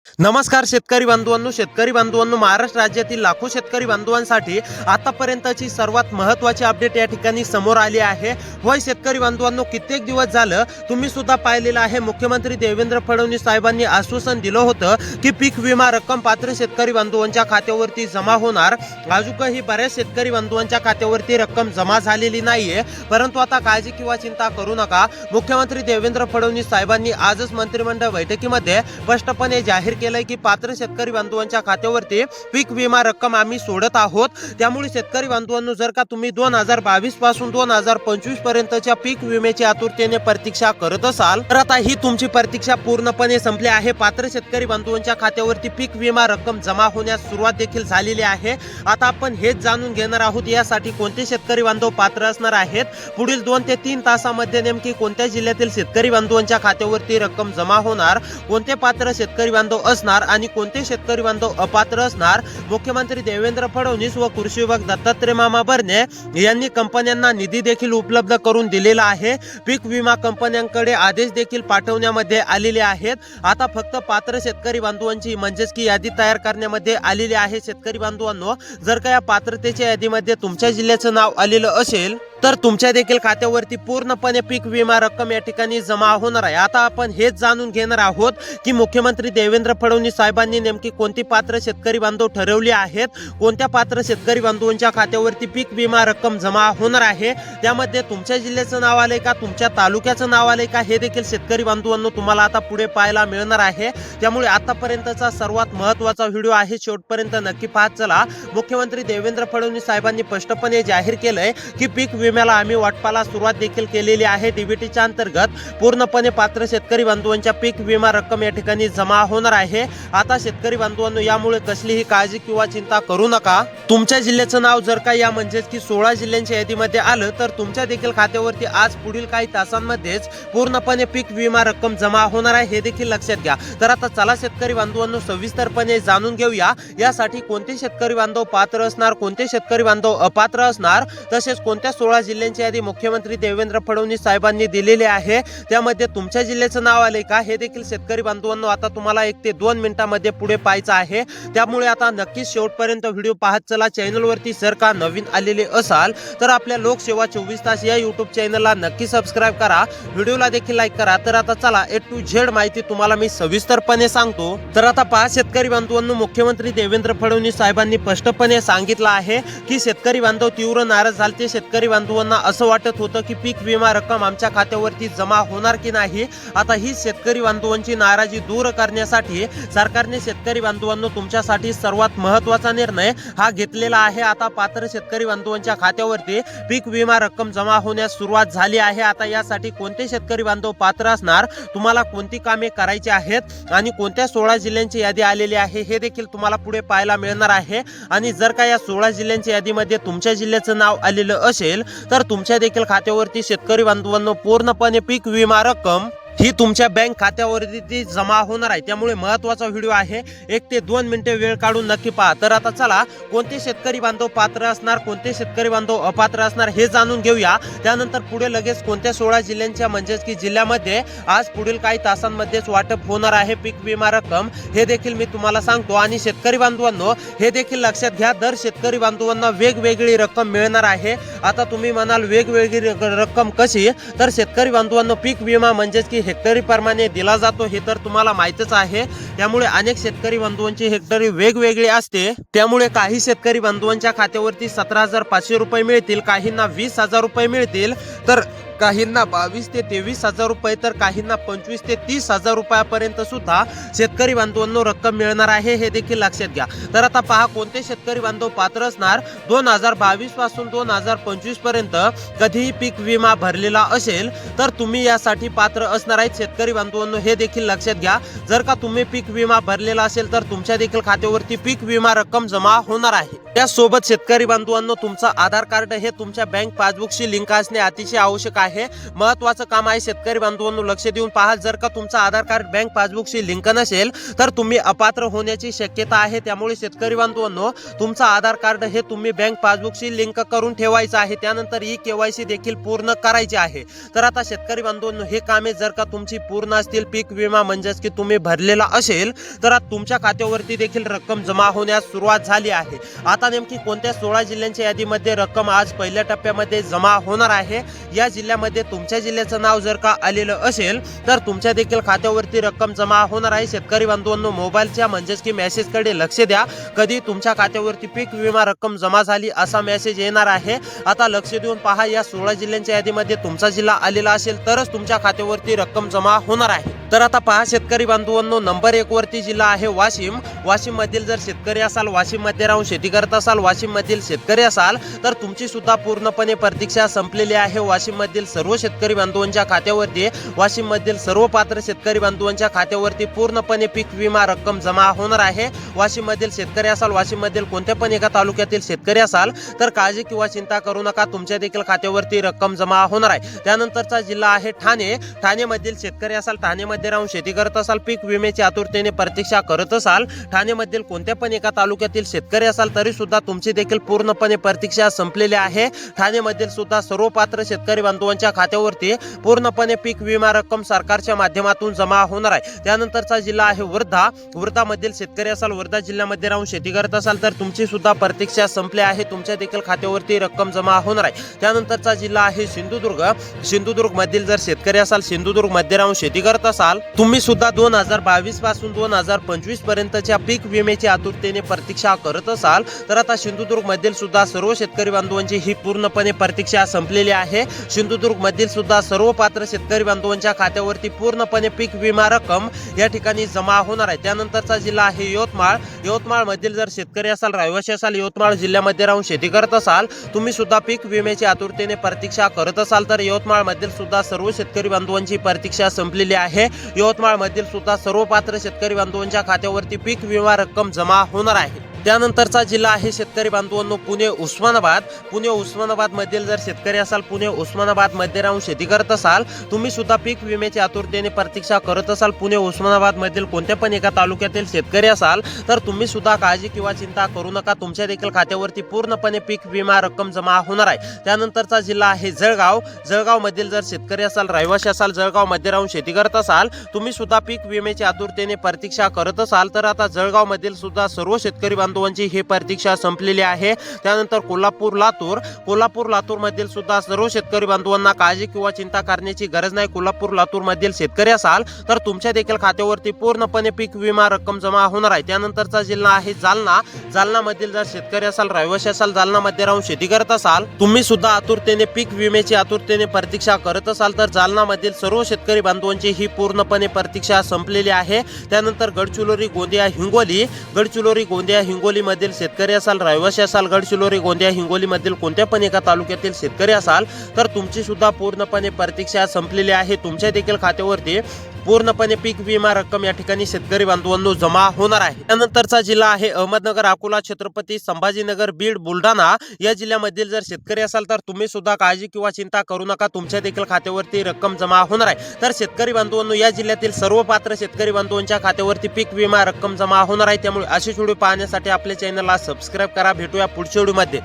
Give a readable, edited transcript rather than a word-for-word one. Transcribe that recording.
नमस्कार शेतकरी बांधवांनो, महाराष्ट्र राज्यातील लाखो शेतकरी बांधवांसाठी आतापर्यंतची सर्वात महत्त्वाची अपडेट या ठिकाणी समोर आली आहे। होय शेतकरी बांधवांनो, कित्येक दिवस झालं तुम्ही सुद्धा पाहिलेलं आहे, मुख्यमंत्री देवेंद्र फडणवीस साहेबांनी आश्वासन दिलं होतं की पीक विमा रक्कम पात्र शेतकरी बांधवांच्या खात्यावरती जमा होणार। अजूनही बऱ्याच शेतकरी बांधवांच्या खात्यावरती रक्कम जमा झालेली नाहीये, परंतु आता काळजी किंवा चिंता करू नका। मुख्यमंत्री देवेंद्र फडणवीस साहेबांनी आजच मंत्रिमंडळ बैठकीमध्ये स्पष्टपणे जाहीर केलंय की पात्र शेतकरी बांधवांच्या खात्यावरती पीक विमा रक्कम आम्ही सोडत आहोत। त्यामुळे शेतकरी बांधवांनो, जर का तुम्ही 2022 पासून 2025 पर्यंतच्या पीक विम्याची आतुरतेने प्रतीक्षा करत असाल तर आता ही तुमची प्रतीक्षा पूर्णपणे संपली आहे। पात्र शेतकरी बांधवांच्या खात्यावरती पीक विमा रक्कम जमा होण्यास सुरुवात देखील झालेली आहे। आता आपण हेच जाणून घेणार आहोत यासाठी कोणते शेतकरी बांधव पात्र असणार आहेत, पुढील 2 ते 3 तासामध्ये नेमकी कोणत्या जिल्ह्यातील शेतकरी बांधवांच्या खात्यावरती रक्कम जमा होणार, कोणते पात्र शेतकरी बांधव असणार आणि कोणते शेतकरी बांधव अपात्र असणार। मुख्यमंत्री देवेंद्र फडणवीस व कृषी विभाग दत्तात्रय मामा भरणे यांनी कंपन्यांना निधी देखील उपलब्ध करून दिलेला आहे। पीक विमा कंपन्यांकडे आदेश देखील पाठवण्यामध्ये आलेले आहेत। आता फक्त पात्र शेतकरी बांधवांची म्हणजेच की यादी तयार करण्यामध्ये आलेली आहे। शेतकरी बांधवांनो, जर का या पात्रतेच्या यादीमध्ये तुमच्या जिल्ह्याचं नाव आलेलं असेल तर तुमच्या देखील खात्यावरती पूर्णपणे पीक विमा रक्कम या ठिकाणी जमा होणार आहे। आता आपण हेच जाणून घेणार आहोत की मुख्यमंत्री देवेंद्र फडणवीस साहेबांनी नेमकी कोणती पात्र शेतकरी बांधव ठरवली आहेत, कोणत्या पात्र शेतकरी बांधवांच्या खात्यावरती पीक विमा रक्कम जमा होणार आहे, त्यामध्ये तुमच्या जिल्ह्याचं नाव आलंय का, तुमच्या तालुक्याचं नाव आलंय का, हे देखील शेतकरी बांधवांनो तुम्हाला आता पुढे पाहायला मिळणार आहे। त्यामुळे आतापर्यंतचा सर्वात महत्त्वाचा व्हिडिओ आहे, शेवटपर्यंत नक्की पाहत चला। मुख्यमंत्री देवेंद्र फडणवीस साहेबांनी स्पष्टपणे जाहीर केलंय की पीक विम्याला आम्ही वाटपाला सुरुवात देखील केलेली आहे। डीबीटीच्या अंतर्गत पूर्णपणे पात्र शेतकरी बांधवांच्या पीक विमा रक्कम या ठिकाणी जमा होणार आहे। आता शेतकरी बांधवांनो, यामुळे कसलीही काळजी किंवा चिंता करू नका। तुमच्या जिल्ह्याचं नाव जर का या म्हणजेच की 16 जिल्ह्यांच्या यादीमध्ये आलं तर तुमच्या देखील खात्यावरती आज पुढील काही तासांमध्येच पूर्णपणे पीक विमा रक्कम जमा होणार आहे, हे देखील लक्षात घ्या। तर आता चला शेतकरी बांधवांनो, सविस्तरपणे जाणून घेऊया यासाठी कोणते शेतकरी बांधव पात्र असणार, कोणते शेतकरी बांधव अपात्र असणार, तसेच कोणत्या 16 जिल्ह्यांची यादी मुख्यमंत्री देवेंद्र फडणवीस साहेबांनी दिलेली आहे, त्यामध्ये तुमच्या जिल्ह्याचं नाव आले का, हे देखील शेतकरी बांधवांनो आता तुम्हाला 1 ते 2 मिनिटांमध्ये पुढे पाहायचं आहे। त्यामुळे आता नक्कीच शेवटपर्यंत व्हिडिओ पाहत चला। चॅनलवरती जर का नवीन आलेले असाल तर आपल्या लोकसेवा 24 तास या यूट्यूब चॅनलला नक्की सबस्क्राईब करा, व्हिडिओला देखील लाईक करा। तर आता चला A to Z माहिती तुम्हाला मी सविस्तरपणे सांगतो। तर आता पहा शेतकरी बांधवांनो, मुख्यमंत्री देवेंद्र फडणवीस साहेबांनी स्पष्टपणे सांगितलं आहे की शेतकरी बांधव तीव्र नाराज झाले। शेतकरी बांधवांना असं वाटत होतं की पीक विमा रक्कम आमच्या खात्यावरती जमा होणार की नाही। आता ही शेतकरी बांधवांची नाराजी दूर करण्यासाठी सरकारने शेतकरी बांधवांनो तुमच्यासाठी सर्वात महत्त्वाचा निर्णय हा घेतलेला आहे। आता पात्र शेतकरी बांधवांच्या खात्यावरती पीक विमा रक्कम जमा होण्यास सुरुवात झाली आहे। आता यासाठी कोणते शेतकरी बांधव पात्र असणार, तुम्हाला कोणती कामे करायची आहेत आणि कोणत्या 16 जिल्ह्यांची यादी आलेली आहे, हे देखील तुम्हाला पुढे पाहायला मिळणार आहे। आणि जर का या 16 जिल्ह्यांच्या यादीमध्ये तुमच्या जिल्ह्याचं नाव आलेलं असेल तर तुमच्या देखील खात्यावरती शेतकरी बांधवांनो पूर्णपणे पीक विमा रक्कम ही तुमच्या बँक खात्यावरती जमा होणार आहे। त्यामुळे महत्त्वाचा व्हिडिओ आहे, 1 ते 2 मिनिटे वेळ काढून नक्की पहा। तर आता चला कोणते शेतकरी बांधव पात्र असणार, कोणते शेतकरी बांधव अपात्र असणार हे जाणून घेऊया। त्यानंतर पुढे लगेच कोणत्या 16 जिल्ह्यांच्या म्हणजेच की जिल्ह्यामध्ये आज पुढील काही तासांमध्येच वाटप होणार आहे पीक विमा रक्कम, हे देखील मी तुम्हाला सांगतो। आणि शेतकरी बांधवांनो, हे देखील लक्षात घ्या, दर शेतकरी बांधवांना वेगवेगळी रक्कम मिळणार आहे। आता तुम्ही म्हणाल वेगवेगळी रक्कम कशी, तर शेतकरी बांधवांनो पीक विमा म्हणजेच की हेक्टरी प्रमाणे दिला जातो, हे तर तुम्हाला माहितच आहे। त्यामुळे अनेक शेतकरी बांधवांची हेक्टरी वेगवेगळी असते। त्यामुळे काही शेतकरी बांधवांच्या खात्यावरती 17,500 रुपये मिळतील, काहींना 20,000 रुपये मिळतील, तर काहींना 22 ते 23,000 रुपये, तर काहींना 25 ते 30,000 रुपयापर्यंत सुद्धा शेतकरी बांधवांनो रक्कम मिळणार आहे, हे देखील लक्षात घ्या। तर आता पहा कोणते शेतकरी बांधव पात्र असणार। 2022 पासून 2025 पर्यंत कधीही पीक विमा भरलेला असेल तर तुम्ही यासाठी पात्र असणार आहेत शेतकरी बांधवांनो, हे देखील लक्षात घ्या। जर का तुम्ही पीक विमा भरलेला असेल तर तुमच्या देखील खात्यावरती पीक विमा रक्कम जमा होणार आहे। त्यासोबत शेतकरी बांधवांनो, तुमचा आधार कार्ड हे तुमच्या बँक पासबुकशी लिंक असणे अतिशय आवश्यक आहे। आहे. महत्त्वाचं काम आहे शेतकरी बांधवांनो, लक्ष देऊन पहा. जर का तुमचं आधार कार्ड बँक पासबुकशी लिंक नसेल तर तुम्ही अपात्र होण्याची शक्यता आहे. त्यामुळे शेतकरी बांधवांनो, तुमचं आधार कार्ड हे तुम्ही बँक पासबुकशी लिंक करून ठेवायचं आहे. त्यानंतर KYC देखील पूर्ण करायची आहे. तर आता शेतकरी बांधवांनो, हे कामे जर का तुमची पूर्ण असतील, पीक विमा म्हणजेच की तुम्ही भरलेला असेल, तर आता तुमच्या खात्यावरती देखील रक्कम जमा होण्यास सुरुवात झाली आहे. आता नेमकी कोणत्या 16 जिल्ह्यांच्या यादीमध्ये रक्कम आज पहिल्या टप्प्यामध्ये जमा होणार आहे, या जिल्ह्यामध्ये तुमच्या जिल्ह्याचं नाव जर का आलेलं असेल तर तुमच्या देखील खात्यावरती रक्कम जमा होणार आहे. शेतकरी बांधवांनो, मोबाईलच्या म्हणजेच की मेसेजकडे लक्ष द्या. कधी तुमच्या खात्यावरती पीक विमा रक्कम जमा झाली असा मेसेज येणार आहे. आता लक्ष देऊन पहा. या 16 जिल्ह्यांच्या यादीमध्ये तुमचा जिल्हा आलेला असेल तरच तुमच्या खात्यावरती रक्कम जमा होणार आहे. तर आता पहा शेतकरी बांधवांनो, नंबर 1 वरती जिल्हा आहे वाशिम. वाशिम मधील जर शेतकरी असाल, वाशिम मध्ये राहून शेती करत असाल, वाशिम मधील शेतकरी असाल तर तुमची सुद्धा पूर्णपणे प्रतीक्षा संपलेली आहे. वाशिम मधील सर्व शेतकरी बांधवांच्या खात्यावरती, वाशिम मधील सर्व पात्र शेतकरी बांधवांच्या खात्यावरती पूर्णपणे पीक विमा रक्कम जमा होणार आहे. वाशिम मधील शेतकरी असाल, वाशिम मधील कोणत्या पण एका तालुक्यातील शेतकरी असाल तर काळजी किंवा चिंता करू नका, तुमच्या देखील खात्यावरती रक्कम जमा होणार आहे. त्यानंतरचा जिल्हा आहे ठाणे. ठाणे मधील शेतकरी असाल, ठाणे मध्ये राहून शेती करत असाल, पीक विम्याची आतुरतेने प्रतीक्षा करत असाल, ठाणे मधील कोणत्या पण एका तालुक्यातील शेतकरी असाल तरी सुद्धा तुमची देखील पूर्णपणे प्रतीक्षा संपलेली आहे. ठाणे मधील सुद्धा सर्व पात्र शेतकरी बांधवांच्या खात्यावरती पूर्णपणे पीक विमा रक्कम सरकारच्या माध्यमातून जमा होणार आहे. त्यानंतरचा जिल्हा आहे वर्धा. वर्धा मधील शेतकरी असाल, वर्धा जिल्ह्यामध्ये राहून शेती करत असाल तर तुमची सुद्धा प्रतीक्षा संपली आहे, तुमच्या देखील खात्यावरती रक्कम जमा होणार आहे. त्यानंतरचा जिल्हा आहे सिंधुदुर्ग. सिंधुदुर्ग मधील जर शेतकरी असाल, सिंधुदुर्ग मध्ये राहून शेती करत असाल, तुम्ही सुद्धा 2022 पासून 2025 पर्यंतच्या पीक विम्याची आतुरतेने प्रतीक्षा करत असाल तर आता सिंधुदुर्ग मधील सुद्धा सर्व शेतकरी बांधवांची ही पूर्णपणे प्रतीक्षा संपलेली आहे. सिंधुदुर्ग मधील सुद्धा सर्व पात्र शेतकरी बांधवांच्या खात्यावरती पूर्णपणे पीक विमा रक्कम या ठिकाणी जमा होणार आहे. त्यानंतरचा जिल्हा आहे यवतमाळ. यवतमाळ मधील जर शेतकरी असाल, रहिवासी असाल, यवतमाळ जिल्ह्यामध्ये राहून शेती करत असाल, तुम्ही सुद्धा पीक विम्याची आतुरतेने प्रतीक्षा करत असाल तर यवतमाळ मधील सुद्धा सर्व शेतकरी बांधवांची प्रतीक्षा संपलेली आहे. यवतमाळ मधील सुद्धा सर्व पात्र शेतकरी बांधवांच्या खात्यावरती पीक विमा रक्कम जमा होणार आहे. त्यानंतरचा जिल्हा आहे शेतकरी बांधवांनो पुणे उस्मानाबाद. पुणे उस्मानाबाद मधील जर शेतकरी असाल, पुणे उस्मानाबाद मध्ये राहून शेती करत असाल, तुम्ही सुद्धा पीक विम्याची आतुरतेने प्रतीक्षा करत असाल, पुणे उस्मानाबाद मधील कोणत्या पण एका तालुक्यातील शेतकरी असाल तर तुम्ही सुद्धा काळजी किंवा चिंता करू नका, तुमच्या देखील खात्यावरती पूर्णपणे पीक विमा रक्कम जमा होणार आहे. त्यानंतरचा जिल्हा आहे जळगाव. जळगाव मधील जर शेतकरी असाल, रहिवासी असाल, जळगाव मध्ये राहून शेती करत असाल, तुम्ही सुद्धा पीक विम्याची आतुरतेने प्रतीक्षा करत असाल तर आता जळगाव मधील सुद्धा सर्व शेतकरी बांधवांची ही प्रतीक्षा संपलेली आहे. त्यानंतर कोल्हापूर लातूर. कोल्हापूर लातूर मधील सुद्धा सर्व शेतकरी बांधवांना काळजी किंवा चिंता करण्याची गरज नाही. कोल्हापूर लातूर मधील शेतकरी असाल तर तुमच्या देखील खात्यावरती पूर्णपणे पीक विमा रक्कम जमा होणार आहे. त्यानंतरचा जिल्हा आहे जालना. जालना मधील जर शेतकरी असाल, रहिवासी असाल, जालना मध्ये राहून शेती करत असाल, तुम्ही सुद्धा आतुरतेने पीक विम्याची आतुरतेने प्रतीक्षा करत असाल तर जालना मधील सर्व शेतकरी बांधवांची ही पूर्णपणे प्रतीक्षा संपलेली आहे. त्यानंतर गडचिरोली, गोंदिया, हिंगोली. गडचिरोली, गोंदिया, हिंगोली मधील शेतकरी असाल, रहिवासी असाल, गडचिरोली, गोंदिया, हिंगोली मधील कोणत्या पण एका तालुक्यातील शेतकरी असाल तर तुमची सुद्धा पूर्णपणे प्रतीक्षा संपलेली आहे, तुमच्या देखील खात्यावरती पूर्णपणे पीक विमा रक्कम या ठिकाणी शेतकरी बांधवांनो जमा होणार आहे. त्यानंतरचा जिल्हा आहे अहमदनगर, अकोला, छत्रपती संभाजीनगर, बीड, बुलढाणा या जिल्ह्यामधील जर शेतकरी असाल तर तुम्ही सुद्धा काळजी किंवा चिंता करू नका, तुमच्या देखील खात्यावरती रक्कम जमा होणार आहे. तर शेतकरी बांधवांनो, या जिल्ह्यातील सर्व पात्र शेतकरी बांधवांच्या खात्यावरती पीक विमा रक्कम जमा होणार आहे. त्यामुळे अशी व्हिडिओ पाहण्यासाठी आपल्या चॅनलला सबस्क्राईब करा. भेटूया पुढच्या व्हिडिओमध्ये.